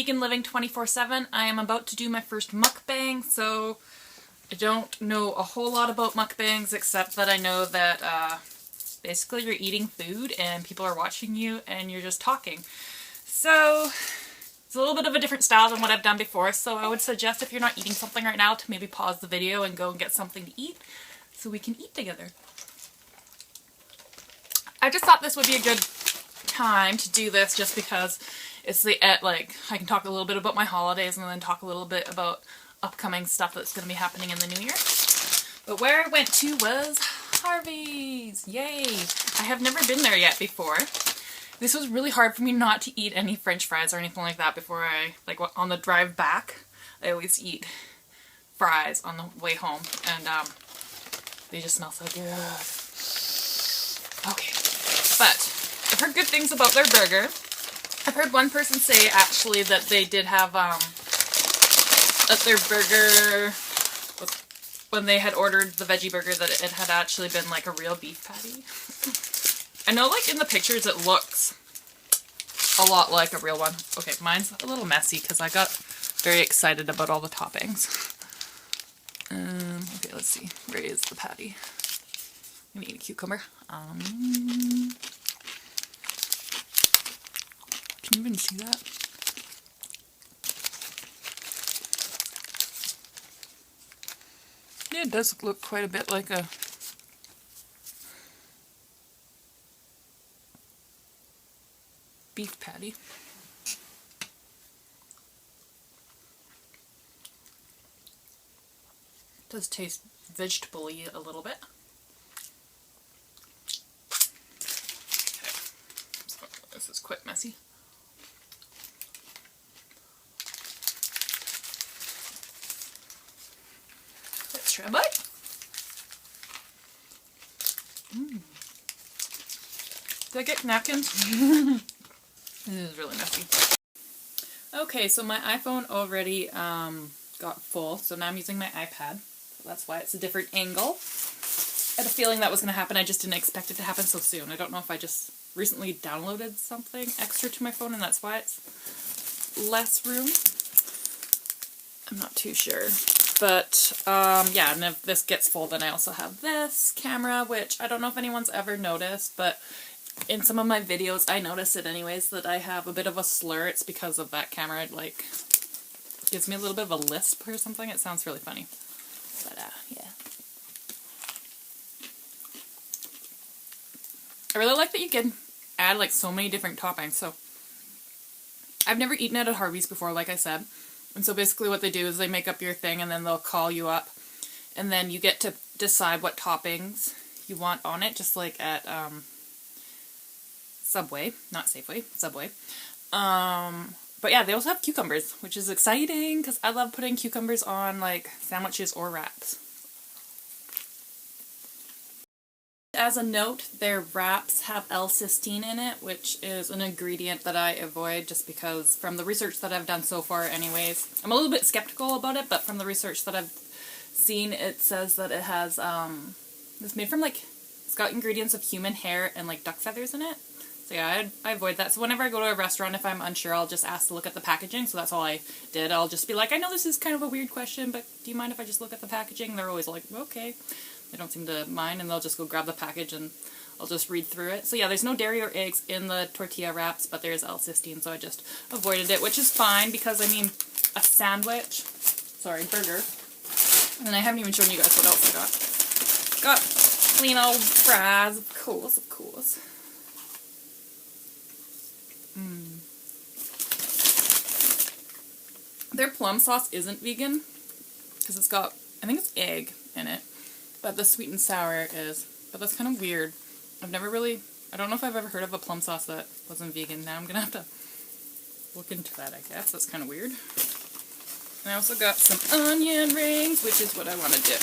Vegan Living 24/7. I am about to do my first mukbang, so I don't know a whole lot about mukbangs except that I know that basically you're eating food and people are watching you and you're just talking. So it's a little bit of a different style than what I've done before, so I would suggest if you're not eating something right now to maybe pause the video and go and get something to eat so we can eat together. I just thought this would be a good time to do this just because it's I can talk a little bit about my holidays and then talk a little bit about upcoming stuff that's going to be happening in the new year. But where I went to was Harvey's! Yay! I have never been there yet before. This was really hard for me not to eat any french fries or anything like that before on the drive back. I always eat fries on the way home and they just smell so good. Okay, but I've heard good things about their burger. I've heard one person say actually that they did have that their burger was, when they had ordered the veggie burger, that it had actually been like a real beef patty. I know like in the pictures it looks a lot like a real one. Okay, mine's a little messy because I got very excited about all the toppings. Okay, let's see. Where is the patty? I'm gonna eat a cucumber. Can you even see that? Yeah, it does look quite a bit like a beef patty. It does taste vegetable-y a little bit. Okay, so this is quite messy. Let's try a bite. Did I get napkins? This is really messy. Okay, so my iPhone already got full, so now I'm using my iPad. So that's why it's a different angle. I had a feeling that was going to happen. I just didn't expect it to happen so soon. I don't know if I just recently downloaded something extra to my phone and that's why it's less room. I'm not too sure. But, yeah, and if this gets full, then I also have this camera, which I don't know if anyone's ever noticed, but in some of my videos, I notice it anyways, that I have a bit of a slur. It's because of that camera. It, gives me a little bit of a lisp or something. It sounds really funny. But, yeah. I really like that you can add, so many different toppings. So, I've never eaten at a Harvey's before, like I said. And so basically what they do is they make up your thing and then they'll call you up. And then you get to decide what toppings you want on it, just like at Subway. Not Safeway, Subway. But yeah, they also have cucumbers, which is exciting because I love putting cucumbers on sandwiches or wraps. As a note, their wraps have L-cysteine in it, which is an ingredient that I avoid just because from the research that I've done so far anyways, I'm a little bit skeptical about it, but from the research that I've seen, it says that it has, it's made from it's got ingredients of human hair and duck feathers in it. So yeah, I avoid that. So whenever I go to a restaurant, if I'm unsure, I'll just ask to look at the packaging. So that's all I did. I'll just be like, I know this is kind of a weird question, but do you mind if I just look at the packaging? And they're always like, okay. They don't seem to mind, and they'll just go grab the package and I'll just read through it. So yeah, there's no dairy or eggs in the tortilla wraps, but there is L-cysteine, so I just avoided it, which is fine because, I mean, a sandwich, burger, and I haven't even shown you guys what else I got. Got plain old fries, of course. Their plum sauce isn't vegan because it's got, I think it's egg in it. But the sweet and sour is. But that's kind of weird. I don't know if I've ever heard of a plum sauce that wasn't vegan. Now I'm going to have to look into that, I guess. That's kind of weird. And I also got some onion rings, which is what I want to dip.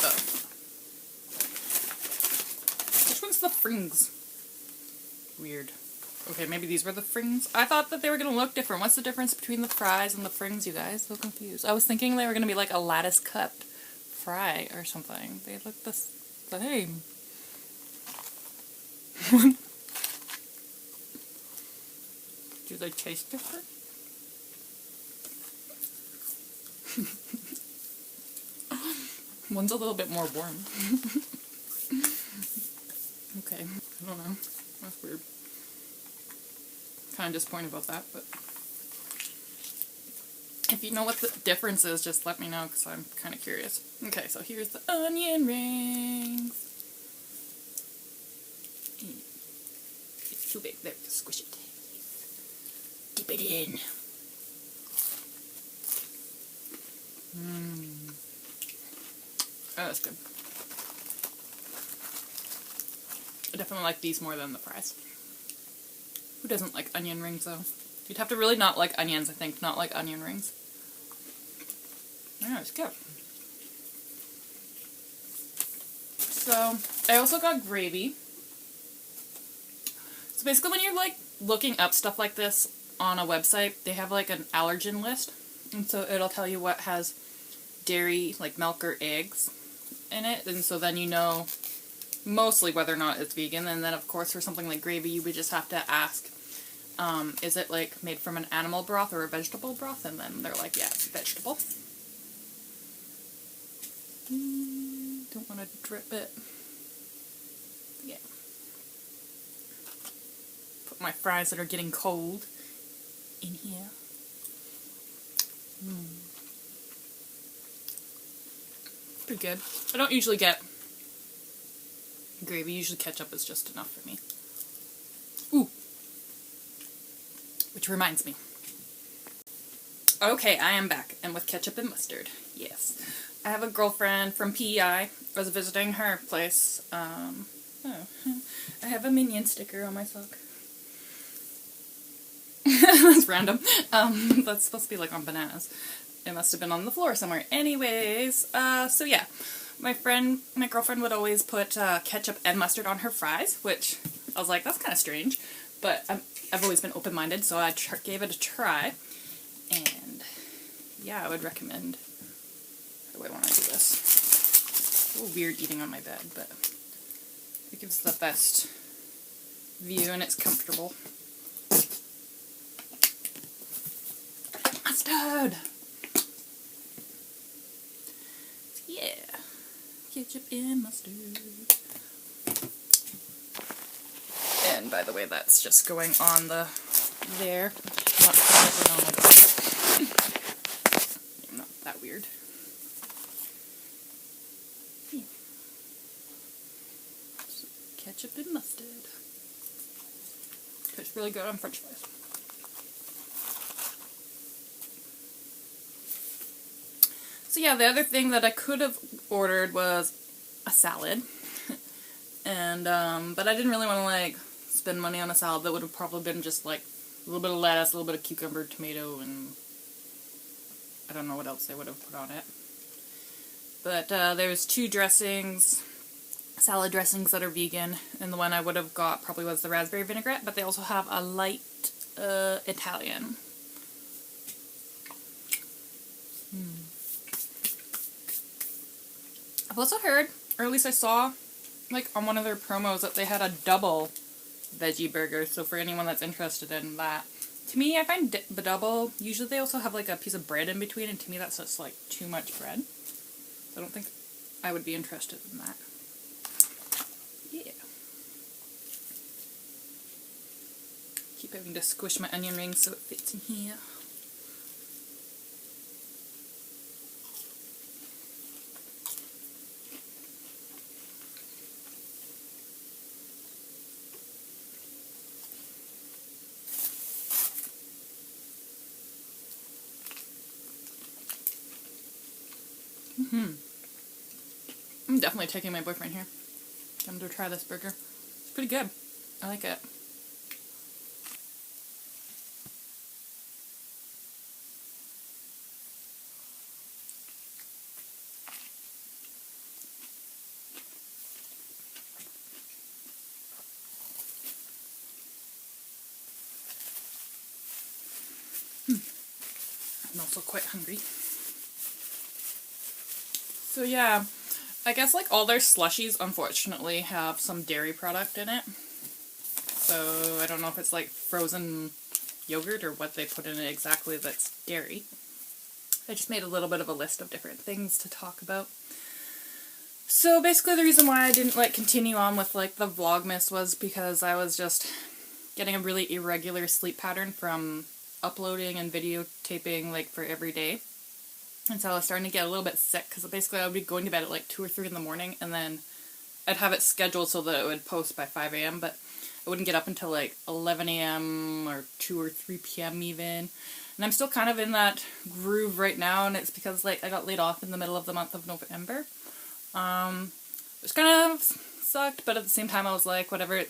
Oh. Which one's the frings? Weird. Okay, maybe these were the frings. I thought that they were going to look different. What's the difference between the fries and the frings, you guys? So confused. I was thinking they were going to be like a lattice cut fry or something. They look the same. Do they taste different? One's a little bit more warm. Okay, I don't know. That's weird. Kind of disappointed about that, but if you know what the difference is, just let me know because I'm kind of curious. Okay, so here's the onion rings. It's too big. There, squish it. Dip it in. Oh, that's good. I definitely like these more than the fries. Who doesn't like onion rings, though? You'd have to really not like onions, I think, not like onion rings. Yeah, it's good. So, I also got gravy. So basically when you're, like, looking up stuff like this on a website, they have, like, an allergen list. And so it'll tell you what has dairy, like milk or eggs in it. And so then you know mostly whether or not it's vegan. And then, of course, for something like gravy, you would just have to ask, is it, like, made from an animal broth or a vegetable broth? And then they're like, yeah, it's vegetable. Don't want to drip it. Yeah. Put my fries that are getting cold in here. Pretty good. I don't usually get gravy. Usually ketchup is just enough for me. Ooh. Which reminds me. Okay, I am back. And with ketchup and mustard. Yes. I have a girlfriend from PEI. I was visiting her place. I have a Minion sticker on my sock. That's random. That's supposed to be like on bananas. It must have been on the floor somewhere. Anyways, so yeah. My girlfriend would always put ketchup and mustard on her fries, which I was like, that's kind of strange. But I've always been open-minded, so I gave it a try. And yeah, I would recommend. How do I want to do this? It's a little weird eating on my bed, but it gives the best view and it's comfortable. Mustard! Yeah. Ketchup and mustard. And by the way, that's just going on there. I'm not putting it on my bed. I'm not that weird. Yeah. So, ketchup and mustard. It's really good on french fries. So yeah, the other thing that I could have ordered was a salad. And, but I didn't really want to, like, spend money on a salad. That would have probably been just, like, a little bit of lettuce, a little bit of cucumber, tomato, and I don't know what else they would have put on it. But, there's two dressings, salad dressings that are vegan, and the one I would have got probably was the raspberry vinaigrette, but they also have a light, Italian. I've also heard, or at least I saw, like, on one of their promos that they had a double veggie burger, so for anyone that's interested in that. To me, I find the double, usually they also have, like, a piece of bread in between, and to me that's just, like, too much bread. So I don't think I would be interested in that. Yeah. Keep having to squish my onion rings so it fits in here. I'm definitely taking my boyfriend here. Get him to try this burger. It's pretty good. I like it. I'm also quite hungry. So yeah, I guess like all their slushies unfortunately have some dairy product in it. So I don't know if it's like frozen yogurt or what they put in it exactly that's dairy. I just made a little bit of a list of different things to talk about. So basically the reason why I didn't like continue on with like the Vlogmas was because I was just getting a really irregular sleep pattern from uploading and videotaping like for every day. And so I was starting to get a little bit sick because basically I would be going to bed at like 2 or 3 in the morning, and then I'd have it scheduled so that it would post by 5 a.m. but I wouldn't get up until like 11 a.m. or 2 or 3 p.m. even. And I'm still kind of in that groove right now, and it's because like I got laid off in the middle of the month of November. Which kind of sucked, but at the same time I was like, whatever,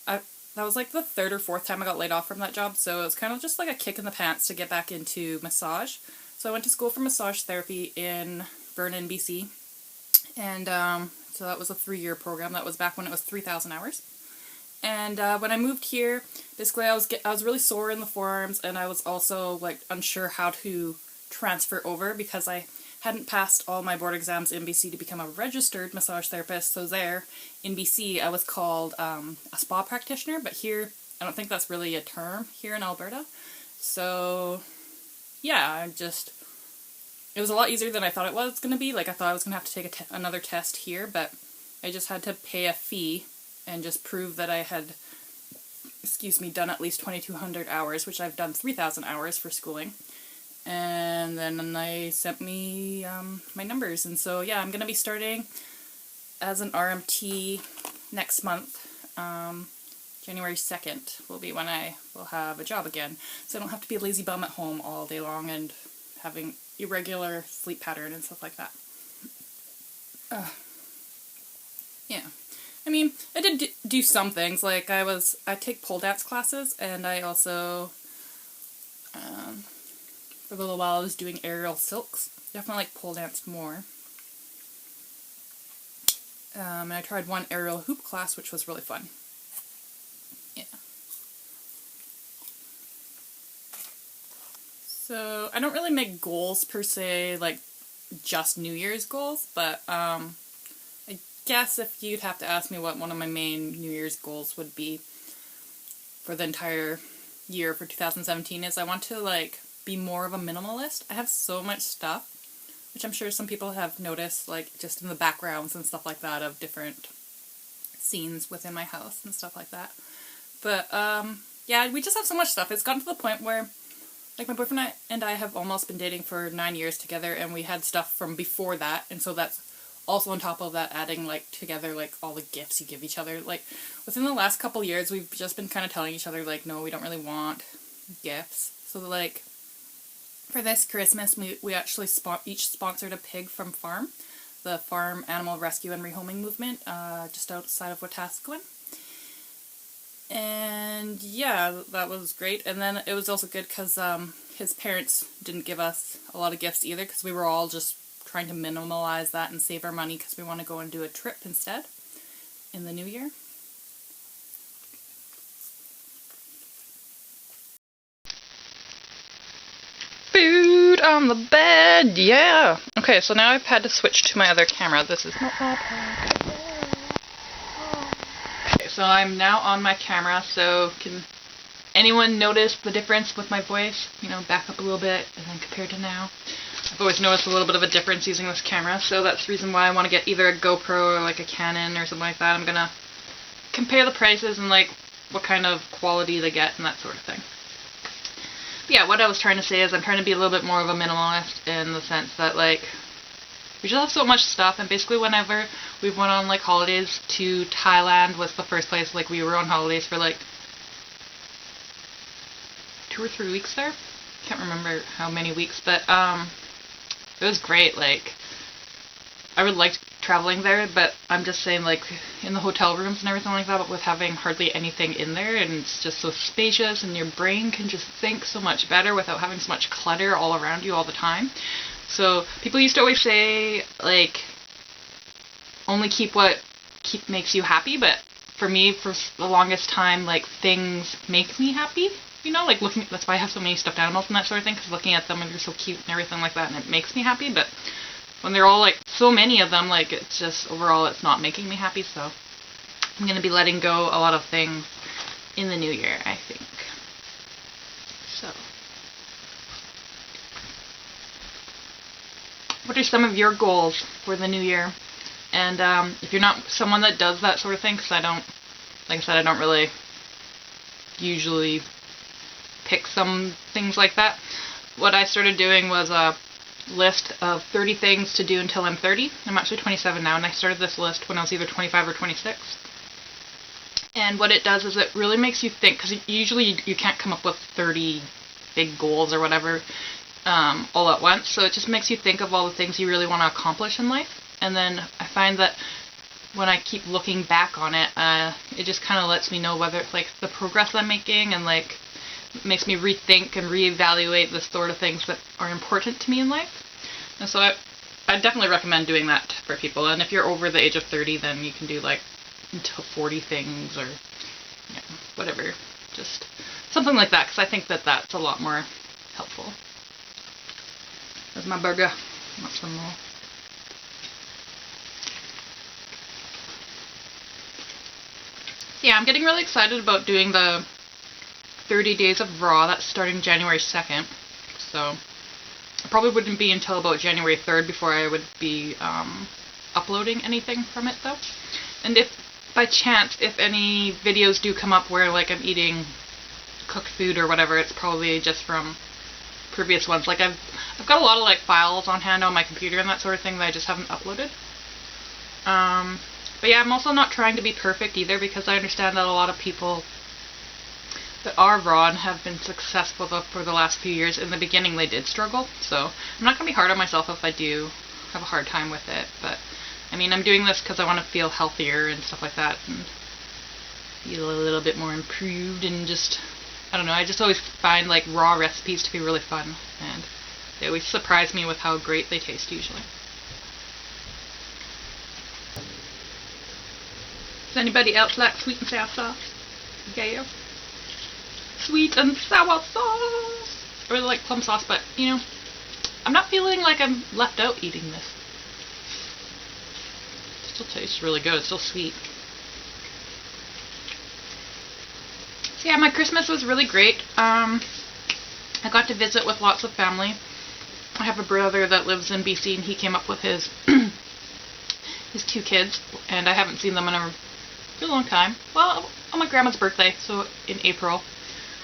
that was like the 3rd or 4th time I got laid off from that job, so it was kind of just like a kick in the pants to get back into massage. So I went to school for massage therapy in Vernon, BC, and so that was a 3-year program. That was back when it was 3,000 hours. And when I moved here, basically I was really sore in the forearms, and I was also like unsure how to transfer over because I hadn't passed all my board exams in BC to become a registered massage therapist. So there in BC I was called a spa practitioner, but here I don't think that's really a term here in Alberta. So yeah, it was a lot easier than I thought it was going to be. Like, I thought I was going to have to take another test here, but I just had to pay a fee and just prove that I had, done at least 2,200 hours, which I've done 3,000 hours for schooling. And then they sent me my numbers. And so, yeah, I'm going to be starting as an RMT next month. January 2nd will be when I will have a job again. So I don't have to be a lazy bum at home all day long and having irregular sleep pattern and stuff like that. Yeah. I mean, I did do some things. Like, I take pole dance classes, and I also, for a little while I was doing aerial silks. Definitely like pole dance more. And I tried one aerial hoop class, which was really fun. Yeah. So, I don't really make goals per se, like just New Year's goals, but I guess if you'd have to ask me what one of my main New Year's goals would be for the entire year for 2017 is I want to like be more of a minimalist. I have so much stuff, which I'm sure some people have noticed, like just in the backgrounds and stuff like that of different scenes within my house and stuff like that. But yeah, we just have so much stuff. It's gotten to the point where like my boyfriend and I have almost been dating for 9 years together, and we had stuff from before that, and so that's also on top of that adding like together like all the gifts you give each other. Like within the last couple years we've just been kind of telling each other like, no, we don't really want gifts. So like for this Christmas we actually each sponsored a pig from farm, the Farm Animal Rescue and Rehoming Movement, just outside of Wetaskiwin. And yeah, that was great. And then it was also good because his parents didn't give us a lot of gifts either, because we were all just trying to minimalize that and save our money because we want to go and do a trip instead in the new year. Food on the bed, yeah! Okay, so now I've had to switch to my other camera. This is not bad. Okay, so I'm now on my camera, so can anyone notice the difference with my voice? You know, back up a little bit and then compared to now. I've always noticed a little bit of a difference using this camera, so that's the reason why I want to get either a GoPro or like a Canon or something like that. I'm gonna compare the prices and like what kind of quality they get and that sort of thing. But yeah, what I was trying to say is I'm trying to be a little bit more of a minimalist in the sense that like we just have so much stuff, and basically whenever we went on like holidays to Thailand was the first place like we were on holidays for like 2 or 3 weeks there. Can't remember how many weeks, but it was great. Like, I would like traveling there, but I'm just saying, like, in the hotel rooms and everything like that, but with having hardly anything in there, and it's just so spacious, and your brain can just think so much better without having so much clutter all around you all the time. So, people used to always say, like, only keep what makes you happy, but for me, for the longest time, like, things make me happy. You know, like that's why I have so many stuffed animals and that sort of thing, because looking at them and they're so cute and everything like that, and it makes me happy. But when they're all like so many of them, like it's just overall it's not making me happy. So I'm gonna be letting go a lot of things in the new year, I think. what are some of your goals for the new year? And if you're not someone that does that sort of thing, because I don't, like I said, I don't really usually pick some things like that. What I started doing was a list of 30 things to do until I'm 30. I'm actually 27 now, and I started this list when I was either 25 or 26. And what it does is it really makes you think, because usually you can't come up with 30 big goals or whatever all at once, so it just makes you think of all the things you really want to accomplish in life. And then I find that when I keep looking back on it, it just kind of lets me know whether it's like the progress I'm making, and like makes me rethink and reevaluate the sort of things that are important to me in life. And so I definitely recommend doing that for people. And if you're over the age of 30, then you can do like until 40 things, or whatever, just something like that, because I think that that's a lot more helpful. There's my burger. Want some more? Yeah, I'm getting really excited about doing the 30 days of raw. That's starting January 2nd, so it probably wouldn't be until about January 3rd before I would be uploading anything from it, though. And if by chance, if any videos do come up where like I'm eating cooked food or whatever, it's probably just from previous ones. Like I've got a lot of like files on hand on my computer and that sort of thing that I just haven't uploaded. But yeah, I'm also not trying to be perfect either, because I understand that a lot of people that are raw and have been successful for the last few years, in the beginning they did struggle. So I'm not going to be hard on myself if I do have a hard time with it. But I mean, I'm doing this because I want to feel healthier and stuff like that, and feel a little bit more improved, and just, I don't know, I just always find like raw recipes to be really fun, and they always surprise me with how great they taste usually. Does anybody else like sweet and sour sauce? Yeah. Sweet and sour sauce! I really like plum sauce, but, you know, I'm not feeling like I'm left out eating this. It still tastes really good. It's still sweet. So yeah, my Christmas was really great. I got to visit with lots of family. I have a brother that lives in BC, and he came up with his his 2 kids, and I haven't seen them in a really long time. Well, on my grandma's birthday, so in April,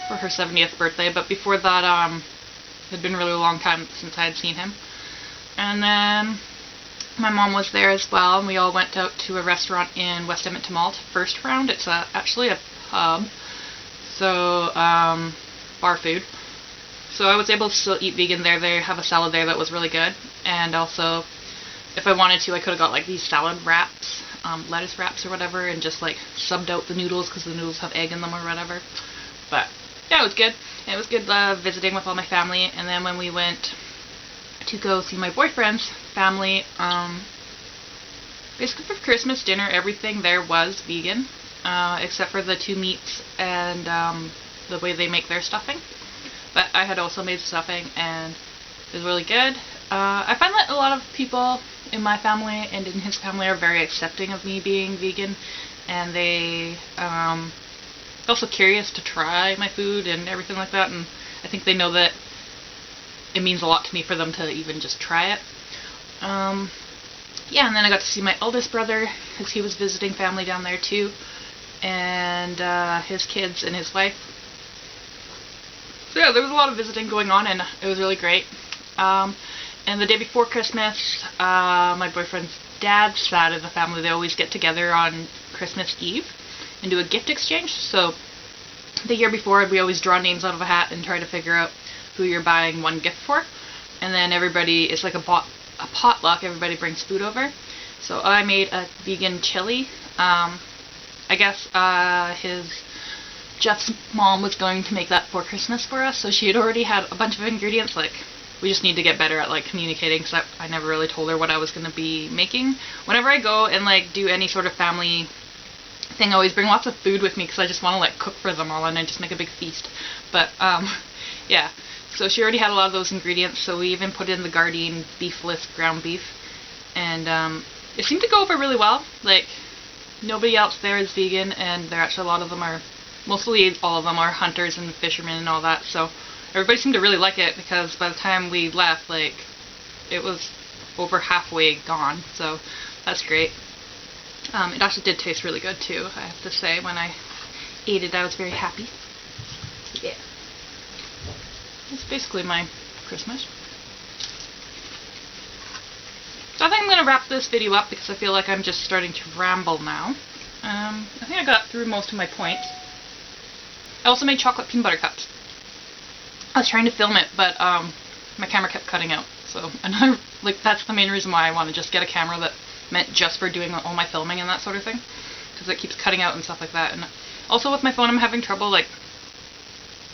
for her 70th birthday, but before that, it had been a really long time since I had seen him. And then my mom was there as well, and we all went out to a restaurant in West Edmonton Mall, First Round. It's actually a pub, so bar food. So I was able to still eat vegan there. They have a salad there that was really good, and also, if I wanted to, I could have got like these salad wraps, lettuce wraps or whatever, and just like subbed out the noodles, because the noodles have egg in them or whatever. But yeah, it was good. And it was good visiting with all my family. And then when we went to go see my boyfriend's family, basically for Christmas dinner, everything there was vegan, except for the 2 meats and the way they make their stuffing. But I had also made stuffing, and it was really good. I find that a lot of people in my family and in his family are very accepting of me being vegan, and they also curious to try my food and everything like that, and I think they know that it means a lot to me for them to even just try it. Yeah, and then I got to see my eldest brother, because he was visiting family down there too, and his kids and his wife. So yeah, there was a lot of visiting going on, and it was really great. And the day before Christmas, my boyfriend's dad's side of the family, they always get together on Christmas Eve and do a gift exchange. So the year before, we always draw names out of a hat and try to figure out who you're buying one gift for. And then everybody, it's like a potluck, everybody brings food over. So I made a vegan chili. I guess Jeff's mom was going to make that for Christmas for us, so she had already had a bunch of ingredients. Like, we just need to get better at like communicating, because I never really told her what I was going to be making. Whenever I go and like do any sort of family thing, I always bring lots of food with me, because I just want to like cook for them all and I just make a big feast. But yeah, so she already had a lot of those ingredients, so we even put in the Gardein beefless ground beef, and it seemed to go over really well. Like, nobody else there is vegan, and there actually a lot of them are, mostly all of them are hunters and fishermen and all that, so everybody seemed to really like it, because by the time we left, like, it was over halfway gone, so that's great. It actually did taste really good too, I have to say. When I ate it, I was very happy. Yeah. That's basically my Christmas. So I think I'm going to wrap this video up because I feel like I'm just starting to ramble now. I think I got through most of my points. I also made chocolate peanut butter cups. I was trying to film it, but my camera kept cutting out. So, and like that's the main reason why I want to just get a camera that meant just for doing all my filming and that sort of thing, because it keeps cutting out and stuff like that. And also with my phone, I'm having trouble, like,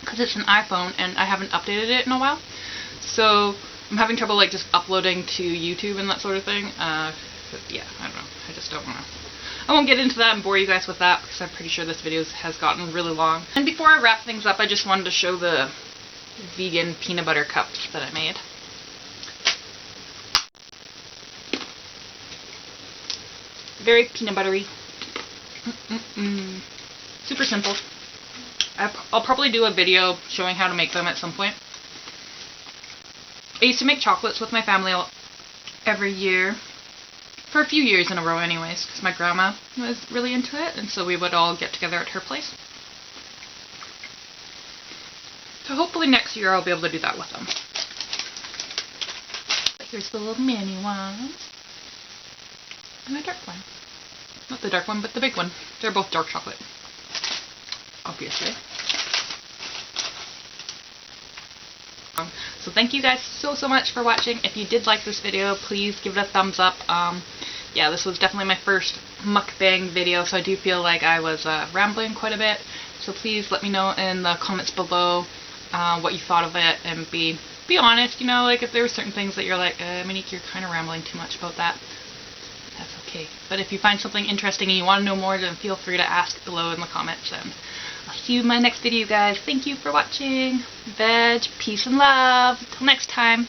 because it's an iPhone and I haven't updated it in a while, so I'm having trouble like just uploading to YouTube and that sort of thing. Yeah, I don't know. I just don't want to. I won't get into that and bore you guys with that because I'm pretty sure this video has gotten really long. And before I wrap things up, I just wanted to show the vegan peanut butter cups that I made. Very peanut buttery. Super simple. I'll probably do a video showing how to make them at some point. I used to make chocolates with my family every year. For a few years in a row anyways, because my grandma was really into it, and so we would all get together at her place. So hopefully next year I'll be able to do that with them. But here's the little mini ones. And the dark one. Not the dark one, but the big one. They're both dark chocolate. Obviously. So thank you guys so much for watching. If you did like this video, please give it a thumbs up. Yeah, this was definitely my first mukbang video, so I do feel like I was rambling quite a bit. So please let me know in the comments below what you thought of it, and be honest, you know, like if there were certain things that you're like, Monique, you're kind of rambling too much about that. That's okay. But if you find something interesting and you want to know more, then feel free to ask below in the comments, and I'll see you in my next video, guys. Thank you for watching. Veg, peace and love. Till next time.